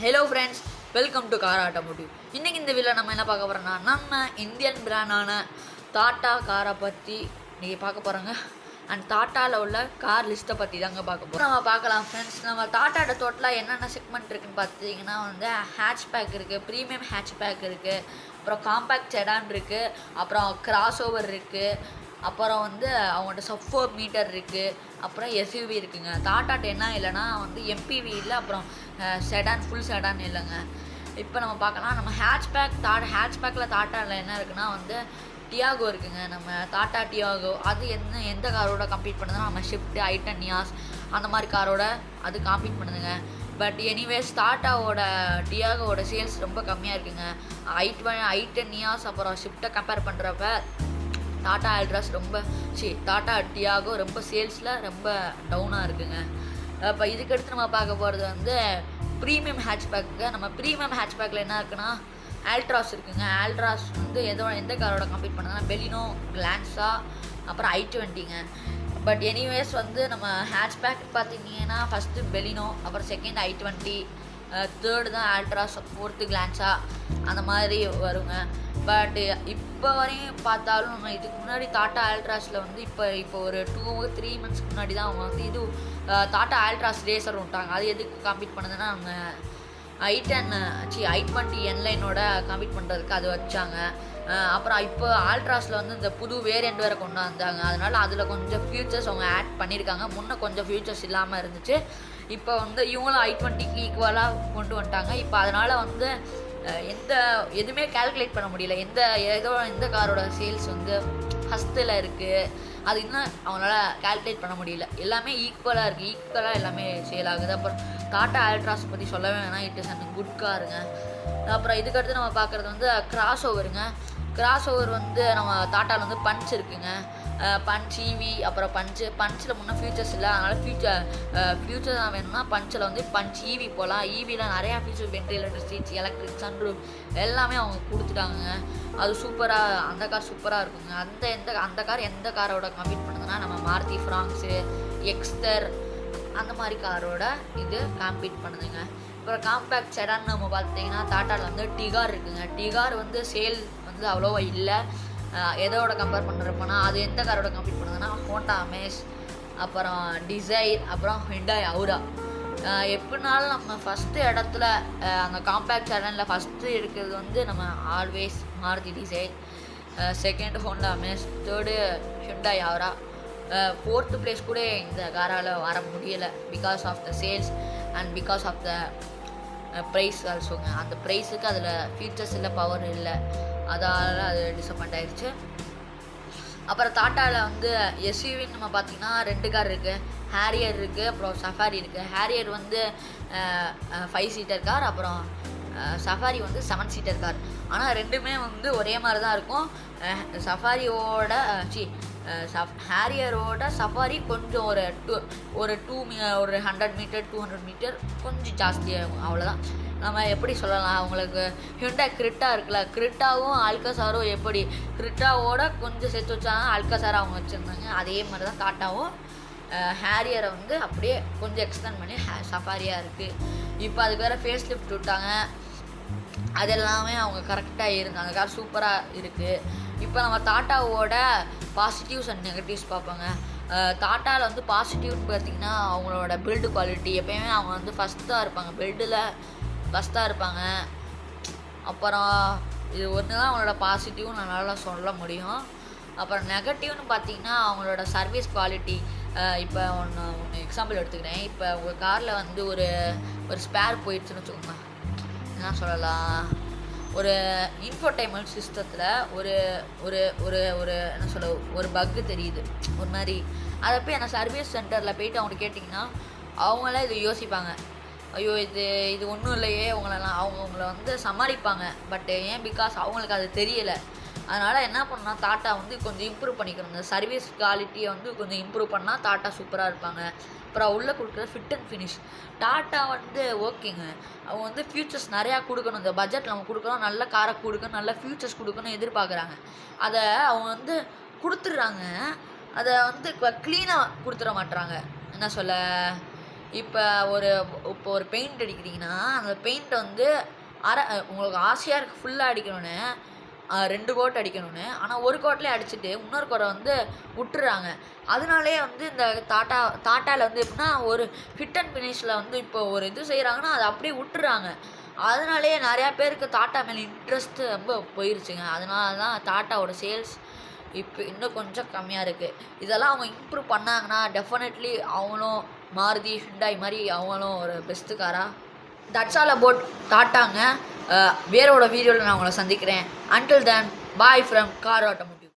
Hello friends, welcome to car automotive. இன்றைக்கி இந்த வீடியோவில் நம்ம என்ன பார்க்க போகிறோம்னா, நம்ம இந்தியன் பிராண்டான டாட்டா காரை பற்றி நீங்கள் பார்க்க போகிறோங்க. அண்ட் டாட்டாவில் உள்ள கார் லிஸ்ட்டை பற்றி தாங்க பார்க்க போகிறோம். நம்ம பார்க்கலாம் ஃப்ரெண்ட்ஸ். நம்ம டாட்டாவோட டோட்டலாக என்னென்ன செக்மெண்ட் இருக்குதுன்னு பார்த்தீங்கன்னா ஹேட்ச்பேக் இருக்குது, ப்ரீமியம் ஹேட்ச்பேக் இருக்குது, அப்புறம் காம்பேக்ட் செடான் இருக்குது, அப்புறம் கிராஸ் ஓவர் இருக்குது, அப்புறம் அவங்கள்ட்ட சப்-4 மீட்டர் இருக்குது, அப்புறம் எஸ்யூவி இருக்குங்க. டாட்டாட்ட என்ன இல்லைன்னா எம்பிவி இல்லை, அப்புறம் செடான், ஃபுல் செடான் இல்லைங்க. இப்போ நம்ம பார்க்கலாம். நம்ம ஹேட்ச்பேக்கில் டாட்டாவில் என்ன இருக்குன்னா டியாகோ இருக்குங்க. நம்ம டாட்டா டியாகோ அது எந்த காரோட கம்பீட் பண்ணுதுன்னா நம்ம ஷிஃப்ட், ஐட்டன், நியாஸ் அந்த மாதிரி காரோட அது காம்பீட் பண்ணுதுங்க. பட் எனிவேஸ் டாட்டாவோட டியாகோவோட சேல்ஸ் ரொம்ப கம்மியாக இருக்குங்க. ஐட்டன், நியாஸ் அப்புறம் ஷிஃப்ட்டை கம்பேர் பண்ணுறப்ப டாட்டா அல்ட்ராஸ் டாட்டா டியாகோ ரொம்ப சேல்ஸில் ரொம்ப டவுனாக இருக்குங்க. இப்போ இதுக்கடுத்து நம்ம பார்க்க போகிறது ப்ரீமியம் ஹேட்ச்பேக்கு. நம்ம ப்ரீமியம் ஹேட்ச்பேக்கில் என்ன இருக்குன்னா ஆல்ட்ராஸ் இருக்குங்க. ஆல்ட்ராஸ் எந்த காரோட கம்பீட் பண்ணுதுன்னா பெலினோ, கிளான்ஸா, அப்புறம் i20ங்க. பட் எனிவேஸ் நம்ம ஹேட்ச்பேக் பார்த்தீங்கன்னா ஃபஸ்ட்டு பெலினோ, அப்புறம் செகண்ட் i20, தேர்டு தான் ஆல்ட்ராஸ், ஃபோர்த்து கிளான்ஸா அந்த மாதிரி வருங்க. பட் இப்போ வரையும் பார்த்தாலும் நம்ம இதுக்கு முன்னாடி டாட்டா ஆல்ட்ராஸில் இப்போ ஒரு 2-3 மந்த்ஸ்க்கு முன்னாடி தான் அவங்க டாட்டா ஆல்ட்ராஸ் ரேசர் விட்டாங்க. அது எதுக்கு காம்பீட் பண்ணுதுன்னா நம்ம i20 என்லைனோட காம்பீட் பண்ணுறதுக்கு அது வச்சாங்க. அப்புறம் இப்போ ஆல்ட்ராஸில் இந்த புது வேரியண்ட் வேறு கொண்டு வந்தாங்க. அதனால் அதில் கொஞ்சம் ஃபியூச்சர்ஸ் அவங்க ஆட் பண்ணியிருக்காங்க. முன்னே கொஞ்சம் ஃபியூச்சர்ஸ் இல்லாமல் இருந்துச்சு. இப்போ இவங்களும் i20க்கு ஈக்குவலாக கொண்டு வந்துட்டாங்க. இப்போ அதனால் எதுவுமே கால்குலேட் பண்ண முடியல. எந்த காரோட சேல்ஸ் ஃபஸ்ட்டில் இருக்குது அது இன்னும் அவங்களால கால்குலேட் பண்ண முடியல. எல்லாமே ஈக்குவலாக எல்லாமே சேல் ஆகுது. அப்புறம் டாட்டா ஆல்ட்ராஸ் பற்றி சொல்லவே வேணாம், இட் இஸ் அண்ட் குட் காருங்க. அப்புறம் இதுக்கடுத்து நம்ம பார்க்குறது கிராஸ் ஓவருங்க. கிராஸ் ஓவர் நம்ம டாட்டாவில் பஞ்ச் இருக்குங்க. பஞ்ச் ஈவி, அப்புறம் பஞ்சில் முன்னே ஃபியூச்சர்ஸ் இல்லை. அதனால் ஃபியூச்சர் தான் வேணும்னா பஞ்சில் பஞ்ச் ஈவி போகலாம். ஈவியில் நிறையா future, ventilator seeds, electric, sunroof எல்லாமே அவங்க கொடுத்துட்டாங்க. அது சூப்பராக, அந்த கார் சூப்பராக இருக்குங்க. அந்த கார் எந்த காரோட கம்பீட் பண்ணுதுன்னா நம்ம மாருதி ஃப்ராங்ஸு, எக்ஸ்டர் அந்த மாதிரி காரோட இது காம்பீட் பண்ணுதுங்க. அப்புறம் காம்பேக்ட் செடான் நம்ம பார்த்தீங்கன்னா டாட்டாவில் டிகார் இருக்குங்க. டிகார் சேல் அவ்வளோவா இல்லை. எதோட கம்பேர் பண்ணுறப்போனா அது எந்த காரோட கம்பீட் பண்ணுதுன்னா ஹோண்டா அமேஸ், அப்புறம் டிசைர், அப்புறம் ஹுண்டாய் அவுரா. எப்படினாலும் நம்ம ஃபஸ்ட்டு இடத்துல அந்த காம்பேக்ட் செடானில் ஃபஸ்ட்டு இருக்கிறது நம்ம always Maruti Dzire, second Honda Amaze, third Hyundai Aura, fourth place கூட இந்த காரால் வர முடியலை because of the sales and because of the price ஆல்சோங்க. அந்த ப்ரைஸுக்கு அதில் ஃபீச்சர்ஸ் இல்லை, பவர் இல்லை, அதால் அது டிசப்பாயிண்ட் ஆயிடுச்சு. அப்புறம் டாட்டாவில் எஸ்யூவின்னு நம்ம பார்த்திங்கன்னா 2 கார் இருக்குது. ஹேரியர் இருக்குது, அப்புறம் சஃபாரி இருக்குது. ஹேரியர் 5 சீட்டர் கார், அப்புறம் சஃபாரி 7 சீட்டர் கார். ஆனால் ரெண்டுமே ஒரே மாதிரி தான் இருக்கும். சஃபாரியோட ஹேரியரோட சஃபாரி கொஞ்சம் ஒரு 100 மீட்டர் 200 மீட்டர் கொஞ்சம் ஜாஸ்தியாகும், அவ்வளோதான். நம்ம எப்படி சொல்லலாம், அவங்களுக்கு ஹுண்டாய் கிரிட்டா இருக்குல்ல, கிரிட்டாவும் ஆல்காசாரும் எப்படி கிரிட்டாவோட கொஞ்சம் சேர்த்து வச்சாங்க, ஆல்காசாரை அவங்க வச்சுருந்தாங்க. அதே மாதிரி தான் டாட்டாவும் ஹேரியரை அப்படியே கொஞ்சம் எக்ஸ்டெண்ட் பண்ணி சஃபாரியாக இருக்குது. இப்போ அதுக்கு வேறு ஃபேஸ் லிஃப்ட் விட்டாங்க. அது எல்லாமே அவங்க கரெக்டாக இருந்தாங்க. அந்த கார் சூப்பராக இருக்குது. இப்போ நம்ம டாட்டாவோட பாசிட்டிவ்ஸ் அண்ட் நெகட்டிவ்ஸ் பார்ப்போங்க. டாட்டாவில் பாசிட்டிவ்னு பார்த்திங்கன்னா அவங்களோட பில்டு குவாலிட்டி. எப்போயுமே அவங்க ஃபஸ்ட்டாக இருப்பாங்க, பில்டில் ஃபஸ்ட்டாக இருப்பாங்க. அப்புறம் இது ஒன்று தான் அவங்களோட பாசிட்டிவ்னு நல்லா சொல்ல முடியும். அப்புறம் நெகட்டிவ்னு பார்த்திங்கன்னா அவங்களோட சர்வீஸ் குவாலிட்டி. இப்போ ஒன்று எக்ஸாம்பிள் எடுத்துக்கிறேன். இப்போ உங்கள் காரில் ஒரு ஸ்பேர் போயிடுச்சுன்னு வச்சுக்கோங்க, என்ன சொல்லலாம், ஒரு இன்ஃபோடைன்மெண்ட் சிஸ்டத்தில் ஒரு ஒரு ஒரு ஒரு என்ன சொல்ல ஒரு பக்கு தெரியுது ஒரு மாதிரி. அதை போய் அந்த சர்வீஸ் சென்டரில் போயிட்டு அவங்க கேட்டிங்கன்னா அவங்களே இது யோசிப்பாங்க, ஐயோ இது ஒன்றும் இல்லையே, அவங்கள சமாளிப்பாங்க. பட் ஏன், பிகாஸ் அவங்களுக்கு அது தெரியலை. அதனால் என்ன பண்ணால் டாட்டா கொஞ்சம் இம்ப்ரூவ் பண்ணிக்கணும். இந்த சர்வீஸ் குவாலிட்டியை கொஞ்சம் இம்ப்ரூவ் பண்ணால் டாட்டா சூப்பராக இருப்பாங்க. அப்புறம் உள்ளே கொடுக்குற ஃபிட் அண்ட் ஃபினிஷ் டாட்டா ஓகேங்க. அவங்க ஃபியூச்சர்ஸ் நிறையா கொடுக்கணும். இந்த பட்ஜெட்டில் நம்ம கொடுக்கணும், நல்ல காரை கொடுக்கணும், நல்ல ஃபியூச்சர்ஸ் கொடுக்கணும் எதிர்பார்க்குறாங்க. அதை அவங்க கொடுத்துட்றாங்க. அதை க்ளீனாக கொடுத்துட மாட்டுறாங்க. என்ன சொல்ல, இப்போ ஒரு பெயிண்ட் அடிக்கிறீங்கன்னா அந்த பெயிண்ட்டை வந்து உங்களுக்கு ஆசையாக இருக்குது ஃபுல்லாக அடிக்கணும்னு 2 கோட் அடிக்கணும்னு, ஆனால் ஒரு கோட்லேயே அடிச்சுட்டு இன்னொரு கோரை வந்து விட்டுறாங்க. அதனாலே வந்து இந்த டாட்டாவில் வந்து எப்படின்னா ஒரு ஃபிட் அண்ட் ஃபினிஷில் வந்து இப்போ ஒரு இது செய்கிறாங்கன்னா அதை அப்படியே விட்டுறாங்க. அதனாலேயே நிறையா பேருக்கு டாட்டா மேலே இன்ட்ரெஸ்ட்டு ரொம்ப போயிருச்சுங்க. அதனால தான் டாட்டாவோட சேல்ஸ் இப்போ இன்னும் கொஞ்சம் கம்மியாக இருக்குது. இதெல்லாம் அவங்க இம்ப்ரூவ் பண்ணாங்கன்னா டெஃபினெட்லி அவங்களும் மாருதி ஹுண்டாய் மாதிரி அவங்களும் ஒரு பெஸ்ட்டு காராக. தட்ஸ் ஆல் அபவுட் டாட்டாங்க. வேறோட வீடியோவில் நான் உங்களை சந்திக்கிறேன். Until then bye from car automotive.